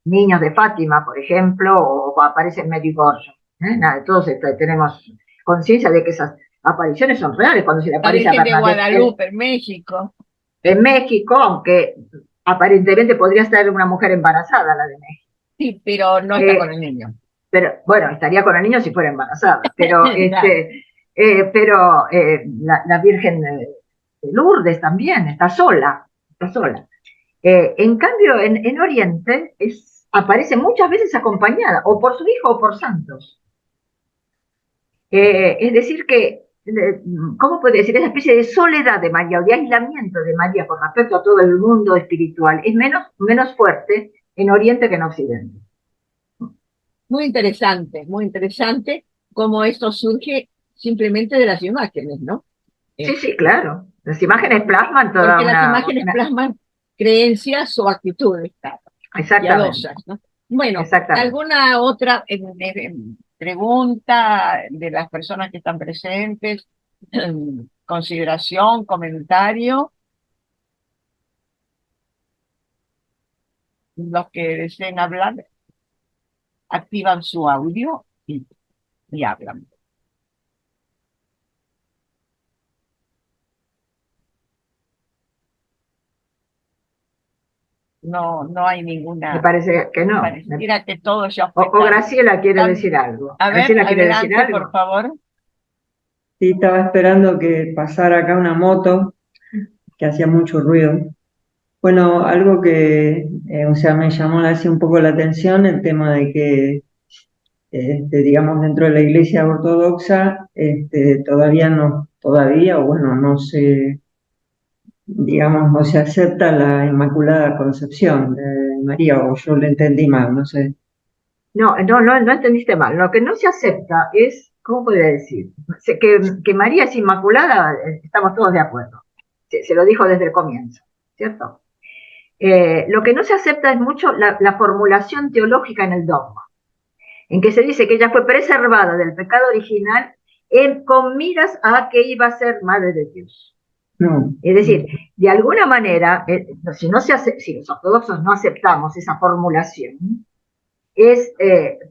niños de Fátima, por ejemplo, o aparece en Medjugorje. Nada, todos tenemos conciencia de que esas apariciones son reales, cuando se le La aparece a Virgen de Bernadette Guadalupe en México. en México, aunque aparentemente podría estar una mujer embarazada, la de México. Sí, pero no está con el niño. Pero bueno, estaría con el niño si fuera embarazada, pero Claro. la Virgen de Lourdes también está sola, está sola. En cambio, en Oriente aparece muchas veces acompañada, o por su hijo o por santos. Es decir que, ¿cómo puede decir? Esa especie de soledad de María o de aislamiento de María con respecto a todo el mundo espiritual es menos fuerte en Oriente que en Occidente. Muy interesante cómo esto surge simplemente de las imágenes, ¿no? Sí, sí, claro. Las imágenes plasman toda Porque las imágenes plasman creencias o actitudes, claro, Exactamente, piadosas, ¿no? Bueno, exactamente. ¿alguna otra pregunta de las personas que están presentes? Consideración, comentario, los que deseen hablar, activan su audio y hablan. No, no hay Me ninguna, parece que no. pareciera que todos ya O están, Graciela quiere están. decir algo. A ver, Graciela quiere decir adelante, por algo. favor. Sí, estaba esperando que pasara acá una moto que hacía mucho ruido. Bueno, algo que, o sea, me llamó así un poco la atención, el tema de que, digamos, dentro de la Iglesia Ortodoxa, todavía, o bueno, no se, digamos, no se acepta la Inmaculada Concepción de María, o yo lo entendí mal, no sé. No entendiste mal. Lo que no se acepta es, ¿cómo podría decir? Que María es inmaculada, estamos todos de acuerdo. Se lo dijo desde el comienzo, ¿cierto? Lo que no se acepta es mucho la formulación teológica en el dogma, en que se dice que ella fue preservada del pecado original con miras a que iba a ser madre de Dios. No. Es decir, de alguna manera, si los ortodoxos no aceptamos esa formulación, es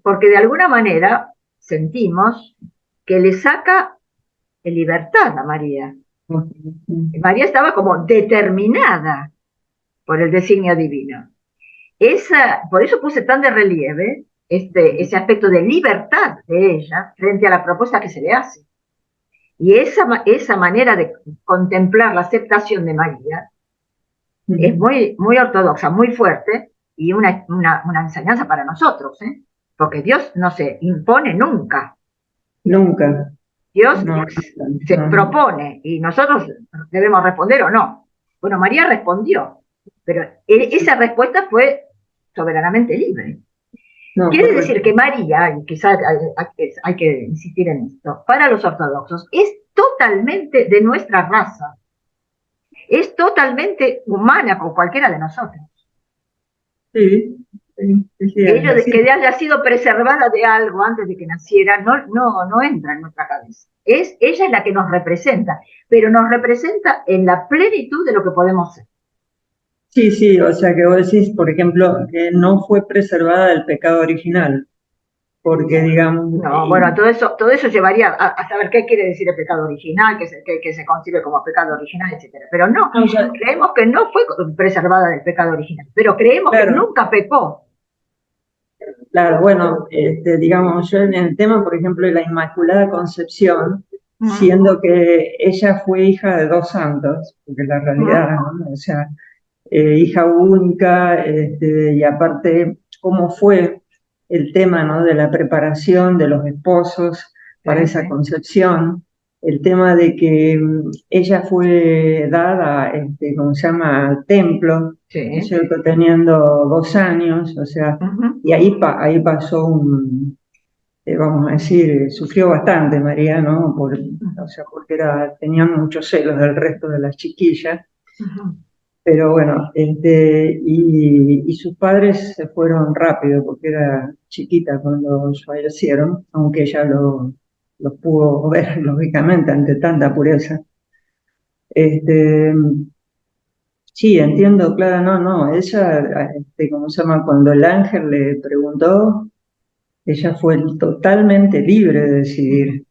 porque de alguna manera sentimos que le saca libertad a María. María estaba como determinada por el designio divino. Por eso puse tan de relieve ese aspecto de libertad de ella frente a la propuesta que se le hace. Y esa manera de contemplar la aceptación de María es muy ortodoxa, muy fuerte y una enseñanza para nosotros, porque Dios no se impone nunca. Nunca. Dios No, se no. propone y nosotros debemos responder o no. Bueno, María respondió, pero esa respuesta fue soberanamente libre. No, Quiere correcto. decir que María, y quizás hay que insistir en esto, para los ortodoxos es totalmente de nuestra raza, es totalmente humana como cualquiera de nosotros. Sí, sí, Ello de sí. que haya sido preservada de algo antes de que naciera no entra en nuestra cabeza. Ella es la que nos representa, pero nos representa en la plenitud de lo que podemos ser. Sí, sí, o sea que vos decís, por ejemplo, que no fue preservada del pecado original, porque digamos... No, bueno, todo eso llevaría a saber qué quiere decir el pecado original, que se concibe como pecado original, etcétera. Pero no, creemos que no fue preservada del pecado original, pero creemos que claro, nunca pecó. claro, bueno, digamos, yo en el tema, por ejemplo, de la Inmaculada Concepción, siendo que ella fue hija de dos santos, porque la realidad, ¿no? O sea, hija única, y aparte, cómo fue el tema, ¿no? De la preparación de los esposos para esa concepción, el tema de que ella fue dada, ¿cómo se llama?, al templo, ¿no es cierto?, teniendo 2 años, o sea, y ahí pasó vamos a decir, sufrió bastante María, ¿no? O sea, porque tenían muchos celos del resto de las chiquillas. Pero bueno, y sus padres se fueron rápido porque era chiquita cuando fallecieron, aunque ella los pudo ver, lógicamente, ante tanta pureza. Sí, entiendo, claro, no, ella, ¿cómo se llama? Cuando el ángel le preguntó, ella fue totalmente libre de decidir.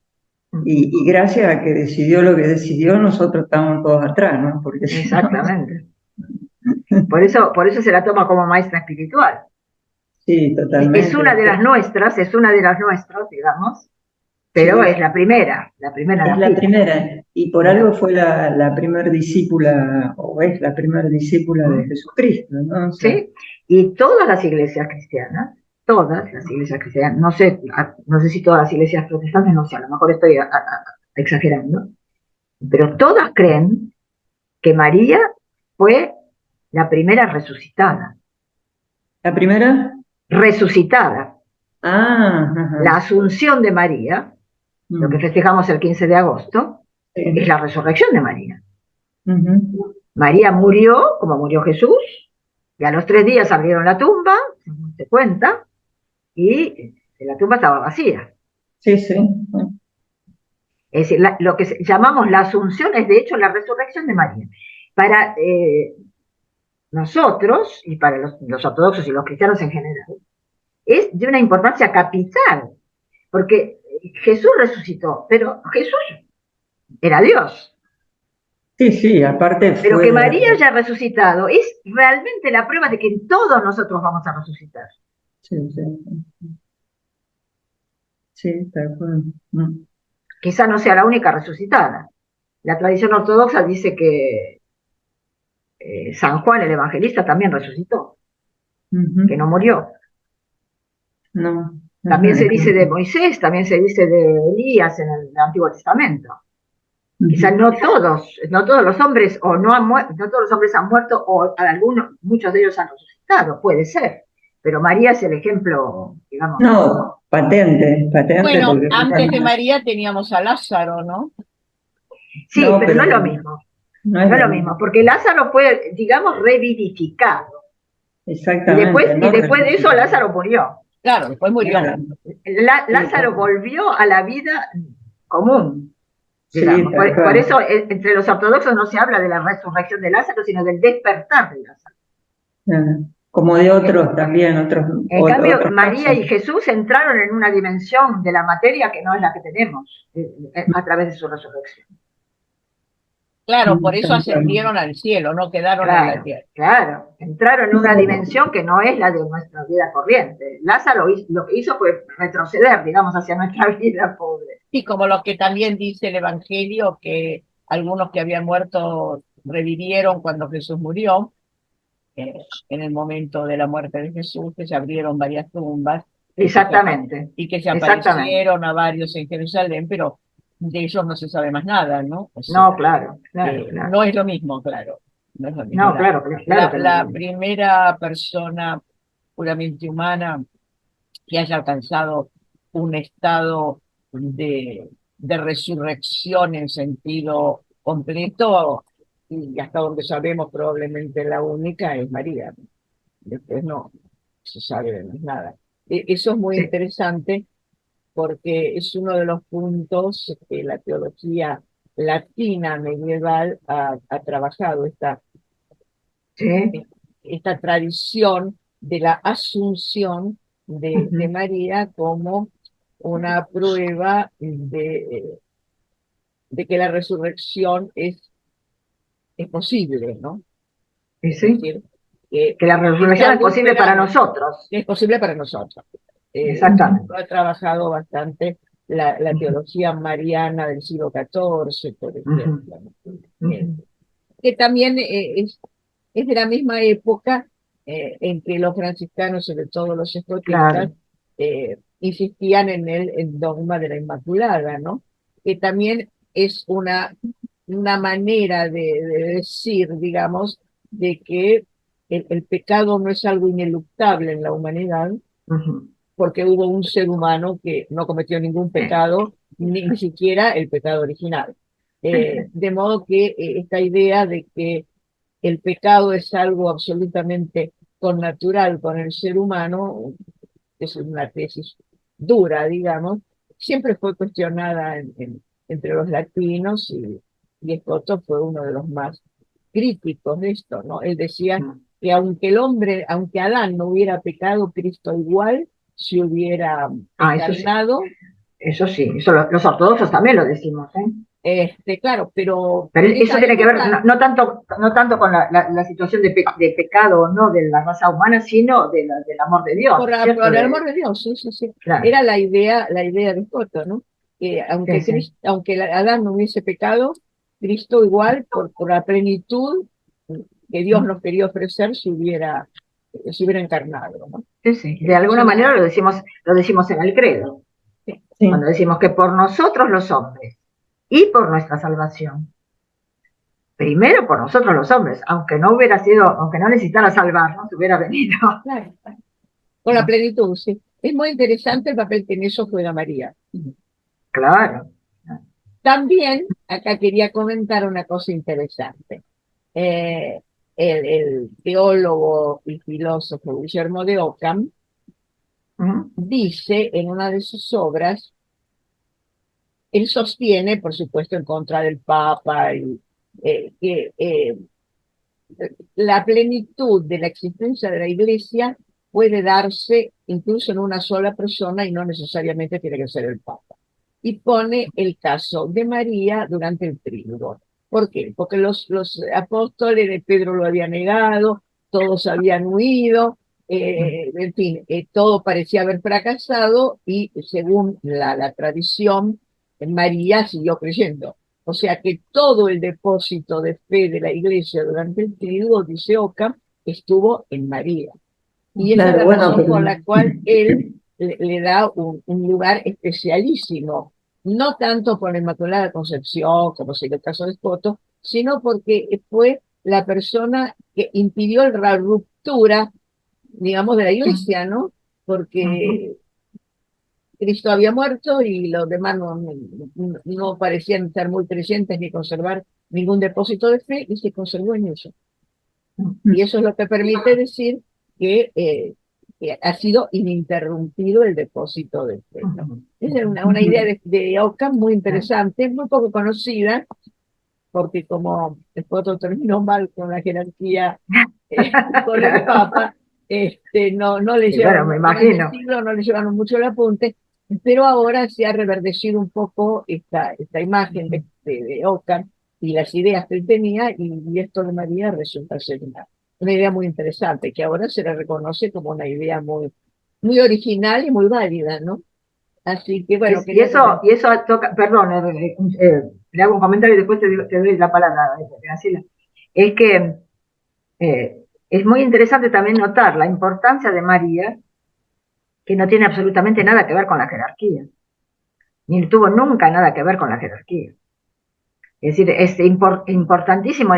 Y gracias a que decidió lo que decidió, nosotros estamos todos atrás, ¿no? Porque si no, Exactamente. Por eso se la toma como maestra espiritual. sí, Es una de totalmente. las nuestras, digamos, pero Sí, es la primera de es la la fila. primera, y por Mira. algo fue la primer discípula, o es la primer discípula de Jesucristo, ¿no? O sea, ¿Sí? Y todas las iglesias cristianas, no sé si todas las iglesias protestantes, no sé, a lo mejor estoy exagerando, pero todas creen que María fue la primera resucitada. la primera, Resucitada. La ajá, asunción de María, lo que mm, festejamos el 15 de agosto, es sí, la resurrección de María. ujú, María murió como murió Jesús, y a los 3 días abrieron la tumba, se cuenta, y la tumba estaba vacía. sí, sí, Es decir, lo que llamamos la asunción es de hecho la resurrección de María. Para nosotros, y para los ortodoxos y los cristianos en general, es de una importancia capital, porque Jesús resucitó, pero Jesús era Dios. sí, sí, aparte Pero que fue, María haya resucitado es realmente la prueba de que todos nosotros vamos a resucitar. sí, sí, sí, tal cual. Quizá no sea la única resucitada. La tradición ortodoxa dice que San Juan el Evangelista también resucitó, Ujú, que no murió. no, También ajá, se dice de Moisés, también se dice de Elías en el Antiguo Testamento. Quizás ujú. no todos los hombres, o no todos los hombres han muerto, o muchos de ellos han resucitado, puede ser. Pero María es el ejemplo, digamos. No, patente, Bueno, porque antes de María teníamos a Lázaro, ¿no? Sí, no, pero no pero es lo mismo. no es No es lo lo mismo, mismo. porque Lázaro fue, digamos, revivificado. Exactamente, Y no después de eso resucitó. Lázaro murió. Claro, después murió. Claro, sí, Lázaro volvió a la vida común, sí, digamos. tal Por cual. eso entre los ortodoxos no se habla de la resurrección de Lázaro, sino del despertar de Lázaro. Como de otros también, En cambio, otros María casos. y Jesús entraron en una dimensión de la materia que no es la que tenemos a través de su resurrección. Claro, por eso Tal cual. ascendieron al cielo, no quedaron en la Claro, tierra. claro. Entraron en una No, dimensión que no es la de nuestra vida corriente. Lázaro lo que hizo fue retroceder, digamos, hacia nuestra vida pobre. Y como lo que también dice el Evangelio, que algunos que habían muerto revivieron cuando Jesús murió, en el momento de la muerte de Jesús, que se abrieron varias tumbas Exactamente, y que se exactamente. aparecieron a varios en Jerusalén, pero de ellos no se sabe más nada, ¿no? O No, sea, claro, claro, claro. no es lo mismo, claro, no es lo mismo. No, claro, claro que no es lo La mismo. primera persona puramente humana que haya alcanzado un estado de resurrección en sentido completo, y hasta donde sabemos probablemente la única es María. Después no se sabe de más nada. Eso es muy Sí, interesante porque es uno de los puntos que la teología latina medieval ha trabajado, sí. esta tradición de la asunción de Ujú. María como una prueba de que la resurrección es posible, ¿no? Y Es sí, decir, que que la esa resurrección es posible para alumbrado nosotros. es posible para nosotros. Exactamente. Ha trabajado bastante la teología mariana del siglo XIV, por Ujú, ejemplo, ¿no? ujú. Eh, que también es de la misma época en que los franciscanos, sobre todo los escotistas, Claro. insistían en el dogma de la Inmaculada, ¿no? Que también es una manera de decir, digamos, de que el pecado no es algo ineluctable en la humanidad, Ujú. porque hubo un ser humano que no cometió ningún pecado, ni siquiera el pecado original. De modo que esta idea de que el pecado es algo absolutamente connatural con el ser humano, es una tesis dura, digamos, siempre fue cuestionada entre los latinos y Escoto fue uno de los más críticos de esto, ¿no? Él decía que aunque Adán no hubiera pecado, Cristo igual se hubiera Eso sí, encarnado. eso sí, eso los ortodoxos también lo decimos, ¿eh? Claro, pero Pero en eso esa tiene que ver época, no tanto con la situación de pecado o no de la raza humana, sino del amor de Dios, ¿cierto? por el amor de Dios, sí, sí, sí. Claro, Era la idea de Foto, ¿no? Que sí, sí. aunque Adán no hubiese pecado, Cristo igual, por la plenitud que Dios nos quería ofrecer, se hubiera encarnado, ¿no? Sí, sí. De alguna Eso manera lo decimos en el credo, sí, Sí, cuando decimos que por nosotros los hombres y por nuestra salvación, primero por nosotros los hombres, aunque no necesitara salvarnos, hubiera venido. claro, con la plenitud, sí. Es muy interesante el papel que en eso juega María. Claro. También, acá quería comentar una cosa interesante. Eh, el teólogo y filósofo Guillermo de Ockham dice en una de sus obras, él sostiene, por supuesto, en contra del Papa, que la plenitud de la existencia de la Iglesia puede darse incluso en una sola persona y no necesariamente tiene que ser el Papa. Y pone el caso de María durante el trílogo. ¿Por qué? Porque los apóstoles de Pedro lo habían negado, todos habían huido, en fin, todo parecía haber fracasado y según la tradición, María siguió creyendo. O sea que todo el depósito de fe de la iglesia durante el trílogo, dice Ockham, estuvo en María. Y esa es claro, la bueno, razón por la cual él le da un lugar especialísimo, no tanto por la Inmaculada Concepción, como sería el caso de Espoto, sino porque fue la persona que impidió la ruptura, digamos, de la iglesia, ¿no? Porque Cristo había muerto y los demás no parecían estar muy creyentes ni conservar ningún depósito de fe y se conservó en eso. Y eso es lo que permite decir que ha sido ininterrumpido el depósito de fe, ¿no? Esa es una idea de Ockham muy interesante, muy poco conocida, porque como después otro terminó mal con la jerarquía con el Papa, no le Y bueno, me llevaron, durante el imagino. siglo no le llevaron mucho el apunte, pero ahora se ha reverdecido un poco esta imagen de Ockham y las ideas que él tenía, y esto de María resulta ser una idea muy interesante, que ahora se le reconoce como una idea muy, muy original y muy válida, ¿no? Así que bueno, quería comentar. Y eso toca, perdón, le hago un comentario y después te doy la palabra, Graciela. Es que es muy interesante también notar la importancia de María, que no tiene absolutamente nada que ver con la jerarquía, ni tuvo nunca nada que ver con la jerarquía. Es decir, es importantísimo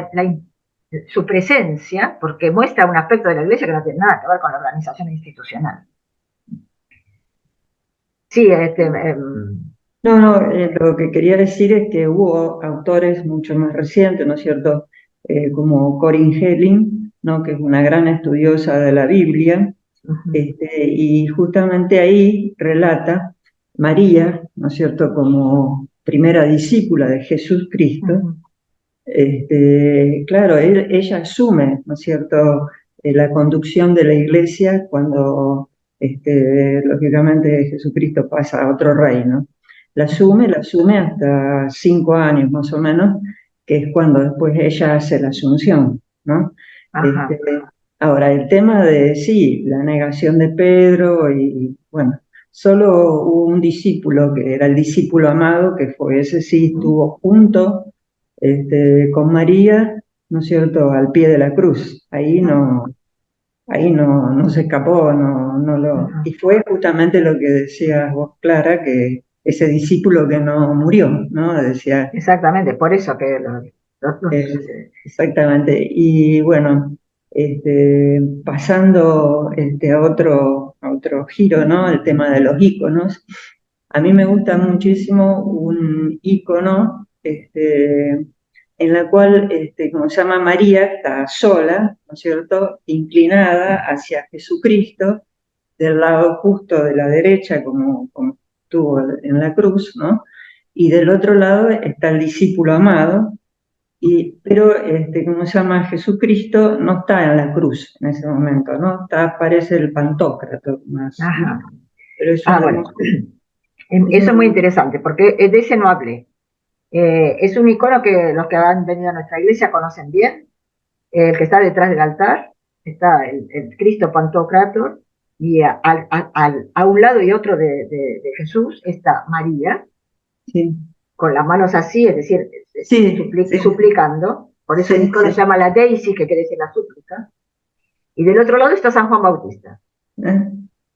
su presencia porque muestra un aspecto de la iglesia que no tiene nada que ver con la organización institucional. Sí, no, no, lo que quería decir es que hubo autores mucho más recientes, ¿no es cierto? Como Corinne Helling, ¿no? Que es una gran estudiosa de la Biblia, y justamente ahí relata María, ¿no es cierto?, como primera discípula de Jesús Cristo. Claro, ella asume, ¿no es cierto?, la conducción de la iglesia cuando, lógicamente, Jesucristo pasa a otro reino. La asume hasta 5 años más o menos, que es cuando después ella hace la asunción, ¿no? Este, ahora, el tema de, sí, la negación de Pedro y bueno, solo hubo un discípulo, que era el discípulo amado, que fue ese sí, estuvo junto con María, ¿no es cierto?, al pie de la cruz. Ahí no se escapó, y fue justamente lo que decías vos, Clara, que ese discípulo que no murió, ¿no? Decía, exactamente, por eso que exactamente. Y bueno, pasando a otro giro, ¿no? El tema de los íconos. A mí me gusta muchísimo un ícono en la cual, como se llama María, está sola, ¿no es cierto?, inclinada hacia Jesucristo, del lado justo de la derecha, como estuvo en la cruz, ¿no? Y del otro lado está el discípulo amado, Pero, ¿cómo se llama? Jesucristo no está en la cruz en ese momento, ¿no? Aparece el Pantocrator más, ¿no? Ajá. Pero es Bueno, eso es muy interesante, porque de ese no hablé. Es un icono que los que han venido a nuestra iglesia conocen bien. El que está detrás del altar, está el Cristo Pantocrator, y a un lado y otro de Jesús está María, sí, con las manos así, es decir, sí, sí, suplicando. Por eso el sí, icono sí. se llama la Daisy, que quiere decir la súplica. Y del otro lado está San Juan Bautista.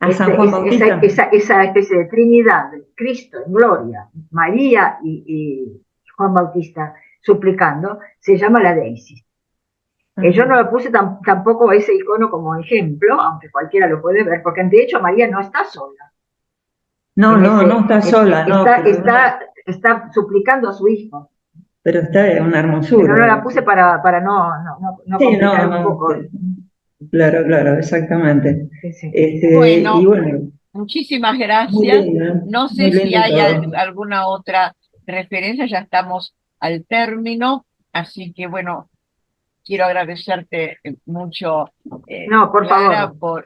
A San Juan Bautista. Esa especie de trinidad, Cristo en gloria, María y Juan Bautista suplicando, se llama la Daisy. Yo no lo puse tampoco ese icono como ejemplo, aunque cualquiera lo puede ver, porque de hecho María no está sola. No, no está sola, no. Está suplicando a su hijo. Pero está una hermosura. Pero no la puse para no complicar un poco. Claro, exactamente. Sí. Bueno, y bueno, muchísimas gracias. No sé si hay todo. alguna otra referencia, ya estamos al término, así que bueno, quiero agradecerte mucho, No, por Clara, favor. por